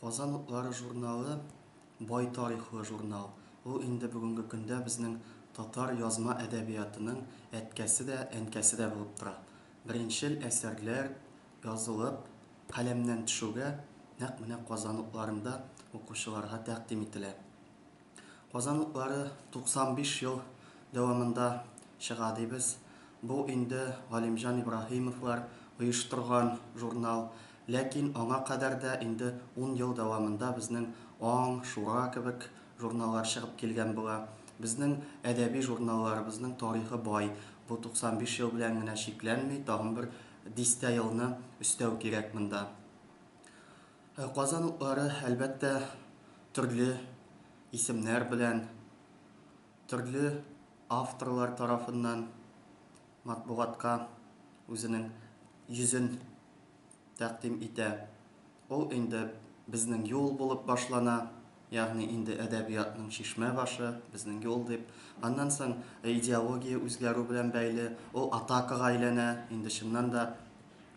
Казан утлары журналы бай тарихлы журнал. Ул инде бүгенге көндә безнең татар язма әдәбиятының әткәсе дә, әнкәсе дә булып тора. Беренчел әсәрләр язылып, каләмнән төшүгә нәкъ менә Казан утларында укучыларга тәкъдим ителә. Казан утлары 95 ел дәвамында чыга дибез. Бу инде Галимҗан Ибраһимовлар оештырган журнал. Ләкин аңа кадәр дә инде 10 ел дәвамында безнең Аң, Шура кебек журналлар чыгып килгән була. Безнең әдәби журналларыбызның тарихы бай. Бу 95 ел белән генә шикләнми, тагын бер 10 елны өстәү кирәк монда. Казан утлары әлбәттә төрле исемнәр белән, төрле авторлар тарафыннан матбугатка үзенең йөзен тәкъдим итә. Ул инде безнең юл булып башлана, ягъни инде әдәбиятның шишмә башы, безнең юл дип. Аннан соң идеология үзгәрү белән бәйле, ул атакага әйләнә, инде чыннан да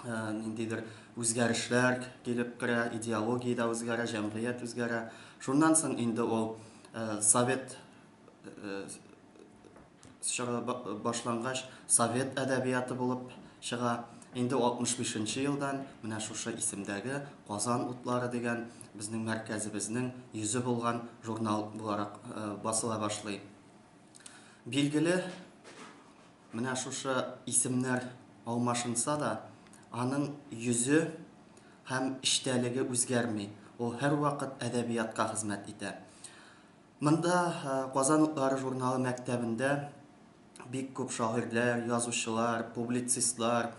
ниндидер үзгәрешләр килеп керә, идеология да үзгәрә, җәмгыять үзгәрә. Шуннан соң инде ул совет башлангач совет әдәбияты булып чыга. Инде 65 елдан менә шушы исемдәге Казан утлары дигән безнең мәркәзебезнең йөзе булган журнал буларак басыла башлый. Билгеле, менә шушы исемнәр алмашынса да, аның йөзе һәм эчтәлеге үзгәрми. Ул һәрвакыт әдәбиятка хезмәт итә. Монда Казан утлары журналы мәктәбендә бик күп шагыйрьләр, язучылар, публицистлар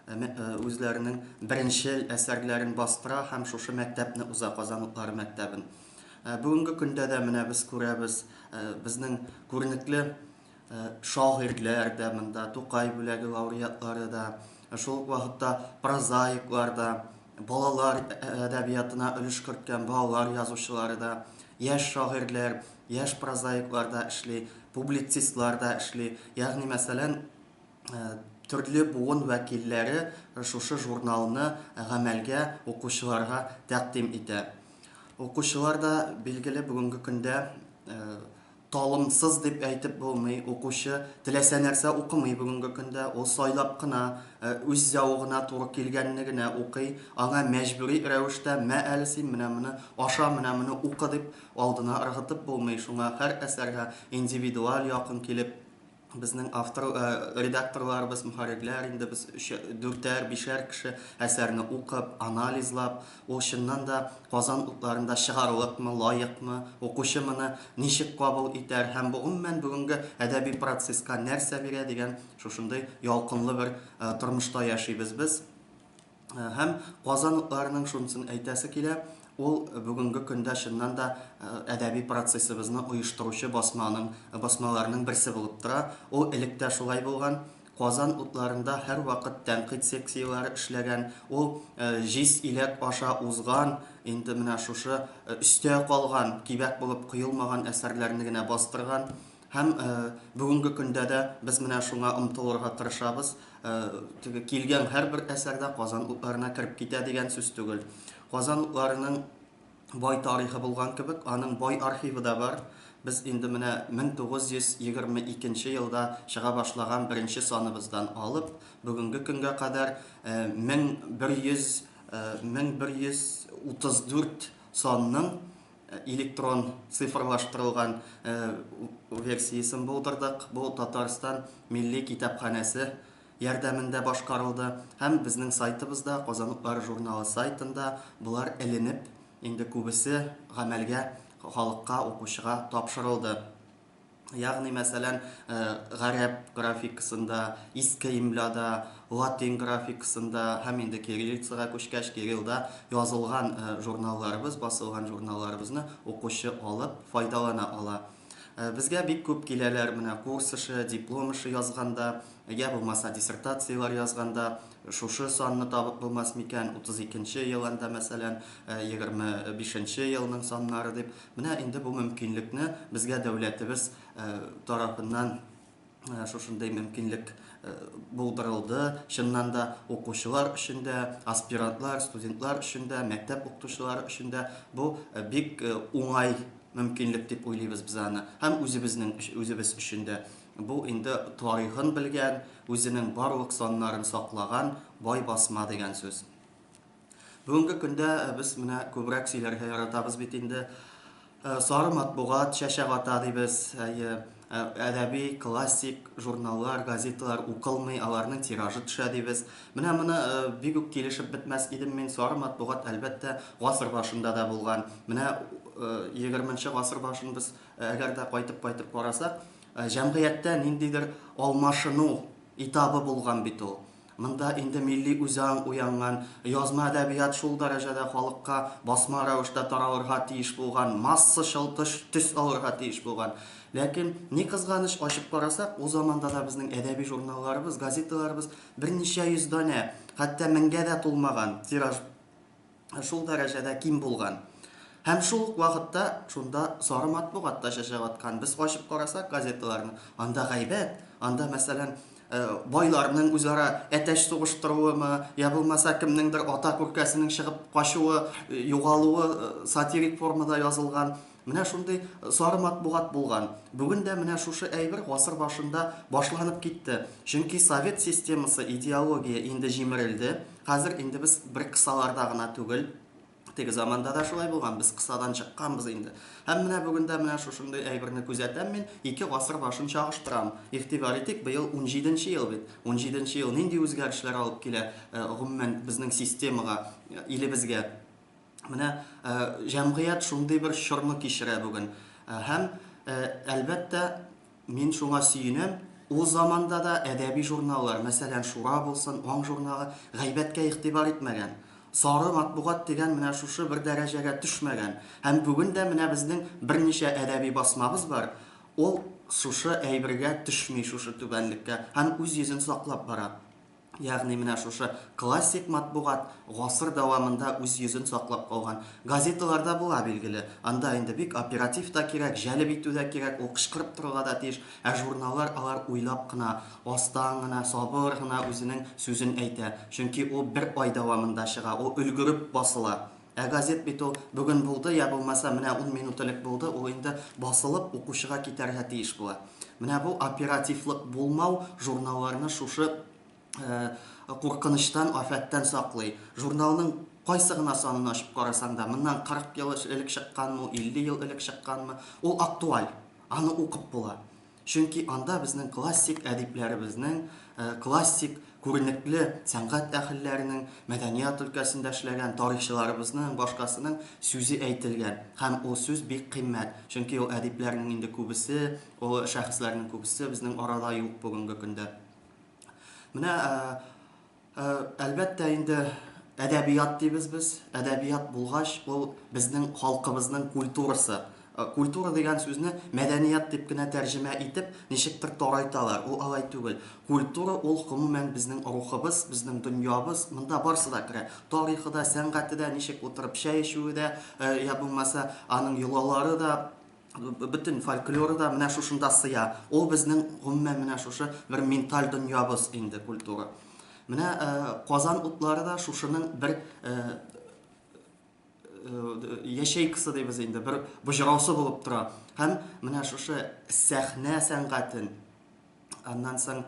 үзләренең беренчел әсәрләрен бастыра һәм шушы мәктәпне уза, Казан утлары мәктәбен. Бүгенге көндә дә менә без күрәбез, безнең күренекле шагыйрьләр дә монда, Тукай бүләге лауреатлары да, шул ук вакытта прозаиклар да, балалар әдәбиятына өлеш керткән балалар язучылары да, яшь шагыйрьләр, яшь прозаиклар да эшли, публицистлар да эшли. Ягъни мәсәлән, төрле буын вәкилләре шушы журналны гамәлгә укучыларга тәкъдим итә. Укучылар да билгеле бүгенге көндә талымсыз дип әйтеп булмый. Укучы теләсә нәрсә укымый бүгенге көндә. Ул сайлап кына үз зәвыгына туры килгәнне генә укый. Аңа мәҗбүри рәвештә мә әле син менә моны аша, менә моны укы дип алдына ыргытып булмый. Шуңа һәр әсәргә индивидуаль якын килеп безнең редакторларыбыз, мөхәррирләр инде без 4-5 кеше әсәрне укып, анализлап, ул чыннан да Казан утларында чыгарлыкмы, лаекмы, укучы моны ничек кабул итәр һәм гомумән бүгенге әдәби процесска нәрсә бирә дигән шушындай ялкынлы бер тормышта яшибез без. Һәм Казан утларының шунысын әйтәсе килә, ул бүгенге көндә чыннан да әдәби процессыбызны оештыручы басмаларның берсе булып тора. Ул электә шулай булган. Казан утларында һәр вакыт тәнкыйть секцияләре эшләгән. Ул җиз иләк аша узган, инде менә шушы өстә калган, кибәк булып кыелмаган әсәрләрне генә бастырган. Һәм бүгенге көндә дә без менә шуңа омтылырга тырышабыз. Килгән һәрбер әсәрдә Казан утларына кирип китә дигән сүз түгел. Казан утларының бай тарихы булган кебек, аның бай архивы да бар. Без инде менә 1922 елда чыга башлаган беренче саныбыздан алып, бүгенге көнгә кадәр 1134 санның электрон цифрлаштырылган версиясын булдырдык. Бу Татарстан Милли китапханәсе ярдәмендә башкарылды. Һәм безнең сайтыбызда, Казан утлары журналы сайтында булар эленеп, инде күбесе гамәлгә халыкка, укучыга тапшырылды. Ягъни мәсәлән, гарәп графикасында, иске имлада, латин графикасында һәм инде кириллицага күчкәч Кириллда язылган журналларыбыз, басылган журналларыбызны укучы алып, файдалана ала. Безгә бик күп киләләр менә курс эше, диплом эше язганда, я булмаса диссертациялар язганда, шушы санны табып булмас микән 32 елында мәсәлән 25 елның саннары дип. Менә инде бу мөмкинлекне безгә дәүләтебез тарафыннан шушындай мөмкинлек булдырылды. Чыннан да укучылар өчен дә, аспирантлар, студентлар өчен дә, мәктәп укытучылары өчен дә бу бик уңай мөмкинлек дип уйлыйбыз без аны. Һәм үзебез өчен дә бу инде тарихын белгән, үзенең барлык саннарын саклаган бай басма дигән сүз. Бүгенге көндә без менә күбрәк сөйләргә яратабыз бит инде. Сары матбугат, чәчәк ата дибез, әдәби, классик журналлар, газеталар укылмый, аларның тиражы төшә дибез. Менә моны бик үк килешеп бетмәс идем мин. Сары матбугат әлбәттә гасыр башында да булган. Менә 20нчы гасыр башын без әгәр дә кайтып карасак, җәмгыятьтә ниндидер алмашыну этабы булган бит ул. Монда инде милли үзаң уянган, язма әдәбият шул дәрәҗәдә халыкка басма рәвештә таралырга тиеш булган, массачыл төс алырга тиеш булган. Ләкин ни кызганыч, ачып карасак, ул заманда да безнең әдәби журналларыбыз, газеталарыбыз берничә йөз данә, хәтта 1000гә дә тулмаган тираж шул дәрәҗәдә ким булган. Һәм шул ук вакытта шунда сары матбугатта чәчәк аткан. Без ачып карасак газеталарны, анда гайбәт, анда мәсәлән байларның үзара әтәч сугыштыруымы, я булмаса кемнеңдер ата күркәсенең чыгып качуы, югалуы сатирик формада язылган. Менә шундый сары матбугат булган. Бүген дә менә шушы әйбер гасыр башында башланып китте. Чөнки совет системасы, идеология инде җимерелде. Хәзер инде без бер кысаларда гына түгел, теге заманда да шулай булган, без кысадан чыкканбыз инде. Һәм менә бүген дә менә шушындай әйберне күзәтәм мин, ике гасыр башын чагыштырам. Игътибар итик, быел 17нче ел бит. 17нче ел нинди үзгәрешләр алып килә гомумән безнең системага, илебезгә. Менә җәмгыять шундый бер чорны кичерә бүген. Һәм әлбәттә мин шуңа сөенәм. Ул заманда да әдәби журналлар, мәсәлән, Шура булсын, Аң журналы гайбәткә игътибар итмәгән. Сары матбугат дигән менә шушы бер дәрәҗәгә төшмәгән. Һәм бүген дә менә безнең берничә әдәби басмабыз бар. Ул шушы әйбергә төшми, шушы түбәнлеккә, һәм үз йөзен саклап бара. Ягъни менә шушы классик матбугат гасыр дәвамында үз йөзен саклап калган. Газеталарда була билгеле. Анда инде бик оператив та кирәк, җәлеп итү дә кирәк, ул кычкырып торырга да тиеш. Журналлар алар уйлап кына, астан гына, сабыр гына үзенең сүзен әйтә. Чөнки ул бер ай дәвамында чыга, ул өлгереп басыла. Газет бит ул бүген булды, я булмаса менә 10 минут элек булды, ул инде басылып укучыга китәргә тиеш була. Менә бу оперативлык булмау журналларны шушы куркыныштан, афәттән саклый. Журналның кайсы гына санын ачып карасаң да, моннан 40 ел элек чыкканмы, 50 ел элек чыкканмы, ул актуаль. Аны укып була. Чөнки анда безнең классик әдипләребезнең, классик күренекле сәнгать әһелләренең, мәдәният өлкәсендә эшләгән тарихчыларыбызның, башкасының сүзе әйтелгән. Һәм ул сүз бик кыйммәт. Чөнки ул әдипләрнең инде күбесе, ул шәхесләрнең күбесе безнең арада юк бүгенге көндә. Менә әлбәттә инде әдәбият дибез без. Әдәбият булгач, ул безнең халкыбызның культурасы. Культура дигән сүзне мәдәният дип кенә тәрҗемә итеп, ничектер тарайталар. Ул алай түгел. Культура ул гомумән безнең рухыбыз, безнең дөньябыз, монда барсы да керә. Тарихы да, сәнгате дә, ничек утырып чәй эчүе дә, я булмаса аның йолалары да, бөтен фольклоры да менә шушында сыя. Ул безнең гомумән менә шушы бер менталь дөньябыз инде культура. Менә Казан утлары да шушының бер яшейкасы дибез инде, бер бөҗраусы булып тора. Һәм менә шушы сәхнә сәнгатен, аннан соң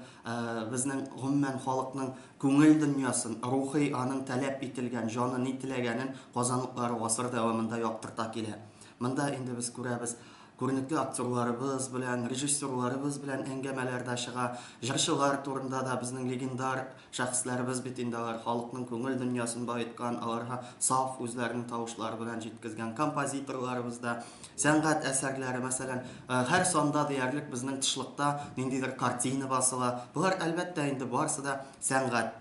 безнең гомумән халыкның күңел дөньясын, рухи аның таләп ителгән, җаны ни теләгәнен Казан утлары гасыр дәвамында яктырта килә. Монда инде без күрәбез, күренекле актерларыбыз белән, режиссерларыбыз белән әңгәмәләрдә чыга, җырчылар турында да безнең легендар шәхесләребез бит инде, алар халыкның күңел дөньясын баеткан, аларга саф үзләренең тавышлары белән җиткезгән композиторларыбыз да, сәнгать әсәрләре, мәсәлән, һәр санда диярлек безнең тышлыкта ниндидер картина басыла. Булар әлбәттә инде барсы да сәнгать.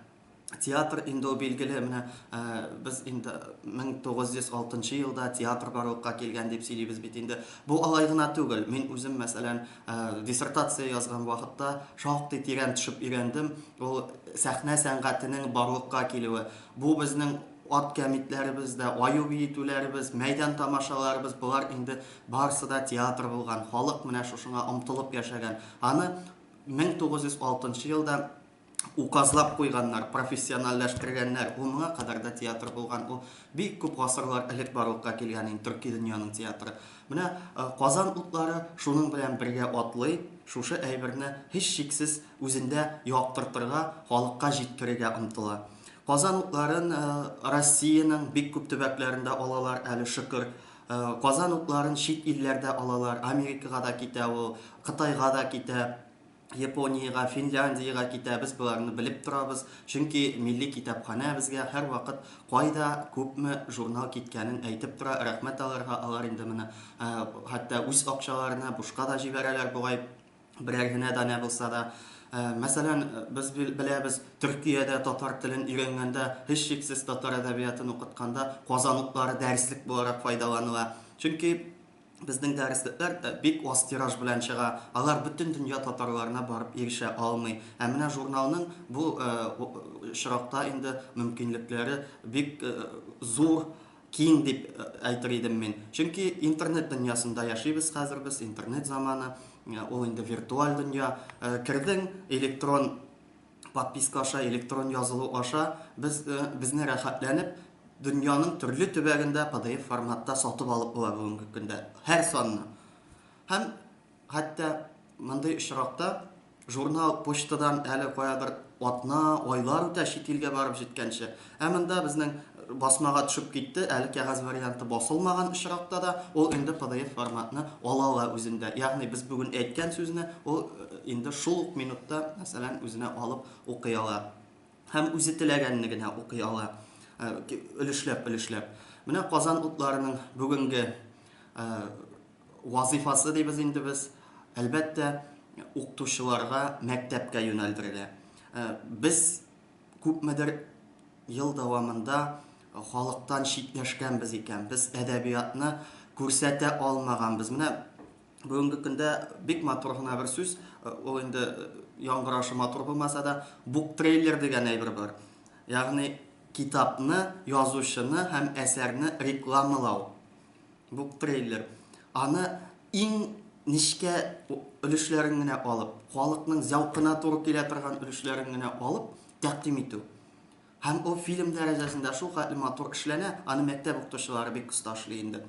Театр инде ул билгеле, менә без инде 1906 елда театр барлыкка килгән дип сөйлибез бит инде. Бу алай гына түгел. Мин үзем мәсәлән диссертация язган вакытта шактый тирән төшеп өйрәндем. Ул сәхнә сәнгатенең барлыкка килүе. Бу безнең ат кәмитләребездә, аю биетүләребез, мәйдан тамашаларыбыз, булар инде барсы да театр булган. Халык менә шушыңа омтылып яшәгән. Аны 1906 елда указлап куйганнар, профессиональләштергәннәр. Ул моңа кадәр да театр булган. Ул бик күп гасырлар элек барлыкка килгән төрки дөньяның театры. Менә Казан утлары шуның белән бергә атлый, шушы әйберне һич шиксез үзендә яктыртырга, халыкка җиткерергә омтыла. Казан утларын Россиянең бик күп төбәкләрендә алалар әле шөкер. Казан утларын чит илләрдә алалар, Америкага да китә ул, Кытайга да китә. Япониягә, Финляндиягә китә, без буларны белеп торабыз. Чөнки милли китапханә безгә һәр вакыт кайда күпме журнал киткәнен әйтеп тора. Рәхмәт аларга, алар инде моны хәтта үз акчаларына бушка да җибәрәләр бугай, берәр генә дә булса да. Мәсәлән, без беләбез, Төркиядә татар телен өйрәнгәндә, һич шиксез татар әдәбиятын укытканда Казан утлары дәреслек буларак файдаланыла. Чөнки безнең дәреслекләр бик аз тираж белән чыга. Алар бөтен дөнья татарларына барып ирешә алмый. Ә менә журналның бу шыракта инде мөмкинлекләре бик зур, киң дип әйтер идем мин. Чөнки интернет дөньясында яшибез хәзер без, интернет заманы, ул инде виртуаль дөнья. Кердең электрон подписка аша, электрон язылу аша безне рәхәтләнеп дөньяның төрле төбәгендә PDF форматта сатып алып була бүгенге көндә. Һәр санны. Һәм хәтта мондый очракта журнал почтадан әле каядыр атна, айлар үтә чит илгә барып җиткәнче. Ә монда безнең басмага төшеп китте, әле кәгазь варианты басылмаган очракта да ул инде PDF форматны ала үзендә. Ягъни без бүген әйткән сүзне ул инде шул ук минутта, мәсәлән, үзенә алып укый ала. Һәм үзе теләгәнне генә укый ала. Өлешләп. Менә Казан утларының бүгенге вазифасы дибез инде без, әлбәттә, укытучыларга мәктәпкә юнәлдерелә. Без күпмедер ел дәвамында халыктан читләшкәнбез икән. Без әдәбиятны күрсәтә алмаганбыз. Менә бүгенге көндә бик матур гына бер сүз, ул инде яңгырашы матур булмаса да, бук трейлер дигән әйбер бар. Ягъни китапны, язучыны һәм әсәрне рекламалау. Бук трейлер. Аны иң нишкә өлешләрен генә алып, халыкның зәвкына туры килә торган өлешләрен генә алып тәкъдим итү. Һәм ул фильм дәрәҗәсендә шул хәтле матур эшләнә, аны мәктәп укытучылары бик оста эшли инде.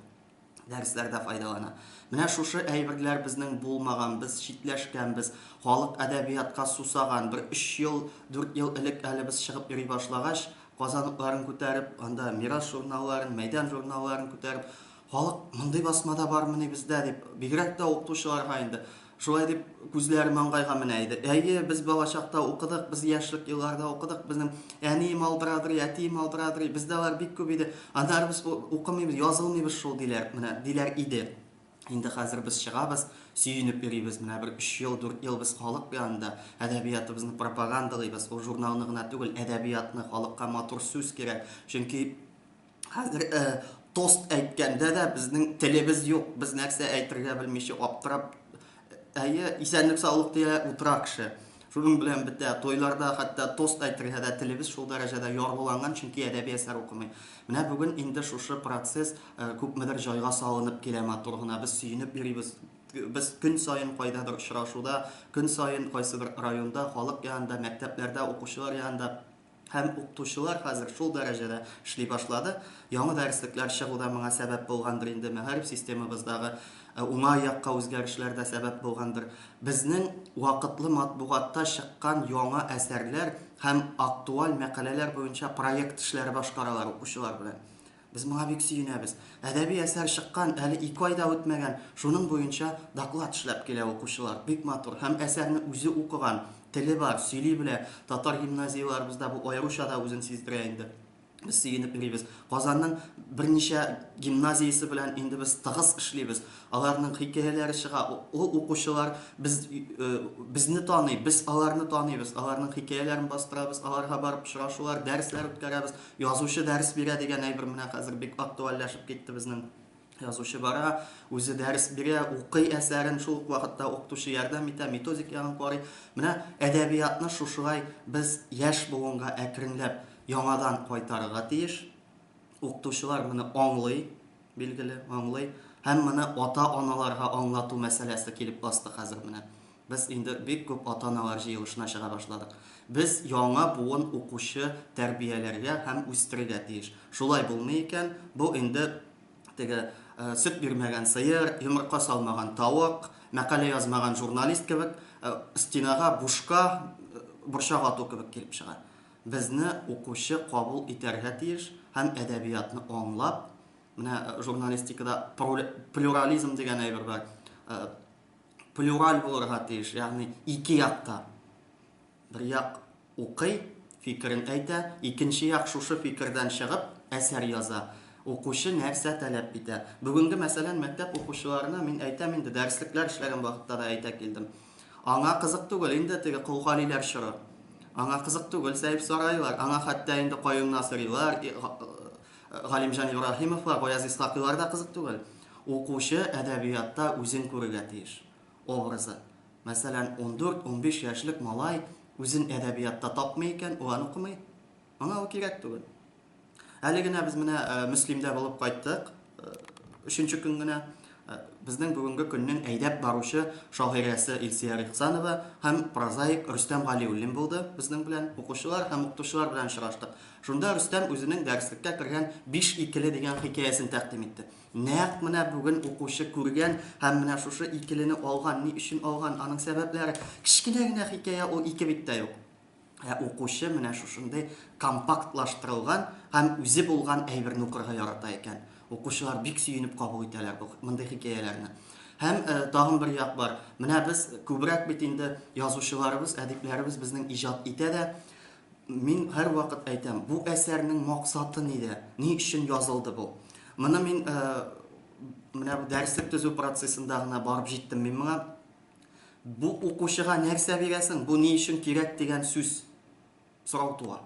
Дәресләрдә файдалана. Менә шушы әйберләр безнең булмаган, без читләшкәнбез, халык әдәбиятка сусаган, бер 3 ел, 4 ел элек әле без чыгып йөри башлагач, Казан утларын күтәреп, анда Мирас журналларын, Мәйдан журналларын күтәреп, халык мондый басмада бармыни бездә дип, бигрәк тә укытучыларга инде шулай дип күзләре маңгайга менә иде. Әйе, без балачакта укыдык, без яшьлек елларда укыдык, безнең әнием алдырадыр, әтием алдырадыр, бездә алар бик күп иде. Аннары без укымыйбыз, язылмыйбыз шул диләр, менә диләр иде. Инде хәзер без чыгабыз, сөенеп йөрибез, менә бер 3 ел, 4 ел без халык янында әдәбиятыбызны пропагандалыйбыз. Ул журналны гына түгел, әдәбиятны, халыкка матур сүз кирәк. Чөнки хәзер тост әйткәндә дә безнең телебез юк, без нәрсә әйтергә белмичә аптырап, әйе, исәнлек саулык дия утыра кеше. Шуның белән бетә, тойларда хәтта тост әйтергә дә телебез шул дәрәҗәдә ярлыланган, чөнки әдәби әсәр укымый. Менә бүген инде шушы процесс күпмедер җайга салынып килә матур гына. Без сөенеп йөрибез. Без көн саен кайдадыр очрашуда, көн саен кайсыдыр районда, халык янында, мәктәпләрдә, укучылар янында һәм укытучылар хәзер шул дәрәҗәдә эшли башлады. Яңа дәреслекләр чыгуда моңа сәбәп булгандыр инде. Мәгариф системабыздагы уңай якка үзгәрешләр дә сәбәп булгандыр. Безнең вакытлы матбугатта чыккан яңа әсәрләр һәм актуаль мәкаләләр буенча проект эшләре башкаралар укучылар белән. Без моңа бик сөенәбез. Әдәби әсәр чыккан, әле 2 айда үтмәгән, шуның буенча доклад эшләп килә укучылар. Бик матур һәм әсәрне үзе укыган, теле бар, сөйли белә. Татар гимназияларыбызда бу аеруча да үзен сиздерә инде. Без сөенеп йөрибез. Казанның берничә гимназиясе белән инде без тыгыз эшлибез. Аларның хикәяләре чыга. Ул укучылар безне таный, без аларны таныйбыз. Аларның хикәяләрен бастырабыз, аларга барып очрашулар, дәресләр үткәрәбез. Язучы дәрес бирә дигән әйбер менә хәзер бик актуальләшеп китте безнең. Язучы бара, үзе дәрес бирә, укый әсәрен, шул вакытта укытучы ярдәм итә, методик ягын карый. Менә әдәбиятны шушылай без яшь буынга әкренләп яңадан кайтарырга тиеш. Укытучылар моны аңлый, билгеле, аңлый. Һәм моны ата-аналарга аңлату мәсьәләсе килеп басты хәзер менә. Без инде бик күп ата-аналар җыелышына чыга башладык. Без яңа буын укучы тәрбияләргә һәм үстерергә тиеш. Шулай булмый икән, бу инде теге сөт бирмәгән сыер, йомырка салмаган тавык, мәкалә язмаган журналист кебек стенага бушка борчак ату кебек килеп чыга. Безне укучы кабул итәргә тиеш һәм әдәбиятны аңлап, менә журналистикада плюрализм дигән әйбер бар. Плюраль булырга тиеш, ягъни ике якта. Бер як укый, фикерен әйтә, икенче як шушы фикердән чыгып әсәр яза. Укучы нәрсә таләп итә. Бүгенге мәсәлән мәктәп укучыларына мин әйтәм инде, дәреслектәр эшләгән вакытта да әйтә килдем. Аңа кызык түгел инде теге Кулгалиләр чоры. Аңа кызык түгел Сәйф Сарайлар, аңа хәтта инде Каюм Насыйрилар, Галимҗан Ибраһимовлар, Гаяз Исхакыйлар да кызык түгел. Укучы әдәбиятта үзен күрергә тиеш. Образы. Мәсәлән, 14-15 яшьлек малай үзен әдәбиятта тапмый икән, ул укымый. Аңа кирәк түгел. Әле генә без менә Мөслимдә булып кайттык. 3нче көн генә безнең бүгенге көннең әйдәп баручы шагыйрәсе Илсия Ихсанова һәм прозаик Рөстәм Галиуллин булды безнең белән. Укучылар һәм укытучылар белән очраштык. Шунда Рөстәм үзенең дәреслеккә кергән 5 икеле дигән хикәясен тәкъдим итте. Нәкъ менә бүген укучы күргән һәм менә шушы икелене алган, ни өчен алган, аның сәбәпләре. Кичкенә генә хикәя, ул 2 биттә юк. Укучы менә шушындай компактлаштырылган һәм үзе булган әйберне укырга ярата икән. Укучылар бик сөенеп кабул итәләр мондый хикәяләрне. Һәм тагын бер як бар. Менә без күбрәк бит инде язучыларыбыз, әдипләребез безнең иҗат итә дә, мин һәр вакыт әйтәм, бу әсәрнең максаты нидә? Ни өчен язылды бу? Моны мин менә бу дәреслек төзү процессында гына барып җиттем мин моңа. Бу укучыга нәрсә бирәсең? Бу ни өчен кирәк дигән сүз сорау туа.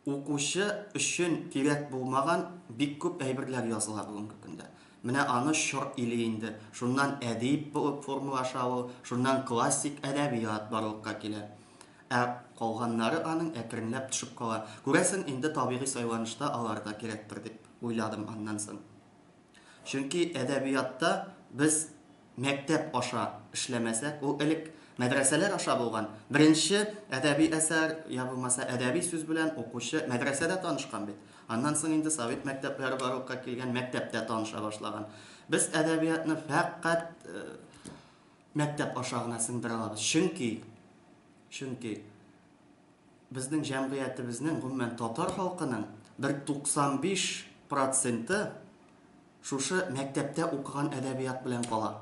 Укучы өчен кирәк булмаган бик күп әйберләр языла бүгенге көндә. Менә аны шор иле инде. Шуннан әдип булып формалаша ул, шуннан классик әдәбият барлыкка килә. Калганнары аның әкренләп төшеп кала. Күрәсең, инде табигый сайланышта алар да кирәктер дип уйладым аннан соң. Чөнки әдәбиятта без мәктәп аша эшләмәсәк, ул элек мәдрәсәләр аша булган. Беренче әдәби әсәр, я булмаса әдәби сүз белән укучы мәдрәсәдә танышкан бит. Аннан соң инде совет мәктәпләре барлыкка килгән, мәктәптә таныша башлаган. Без әдәбиятны фәкать мәктәп аша гына сеңдерә алабыз. Чөнки безнең җәмгыятебезнең, гомумән татар халкының 95% шушы мәктәптә укыган әдәбият белән кала.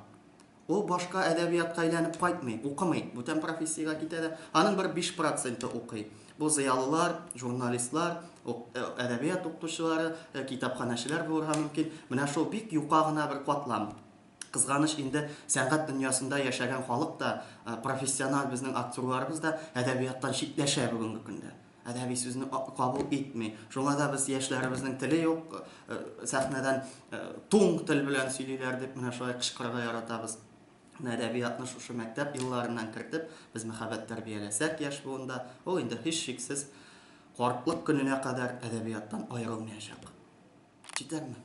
Ул башка әдәбиятка әйләнеп кайтмый, укымый, бүтән профессиягә китә дә, аның бер 5% укый. Бу зыялылар, журналистлар, әдәбият укытучылары, китапханәчеләр булырга мөмкин. Менә шул бик юка гына бер катлам. Кызганыч, инде сәнгать дөньясында яшәгән халык та, профессиональ безнең актерларыбыз да әдәбияттан читләшә бүгенге көндә. Әдәби сүзне кабул итми. Шуңа да без яшьләребезнең теле юк, сәхнәдән туң тел белән сөйлиләр дип менә шулай кычкырырга яратабыз. Әдәбиятны шушы мәктәп елларыннан кертеп, без мәхәббәт тәрбияләсәк яшь буында, ул инде һичшиксез картлык көненә кадәр әдәбияттан аерылмаячак. Җитәрме?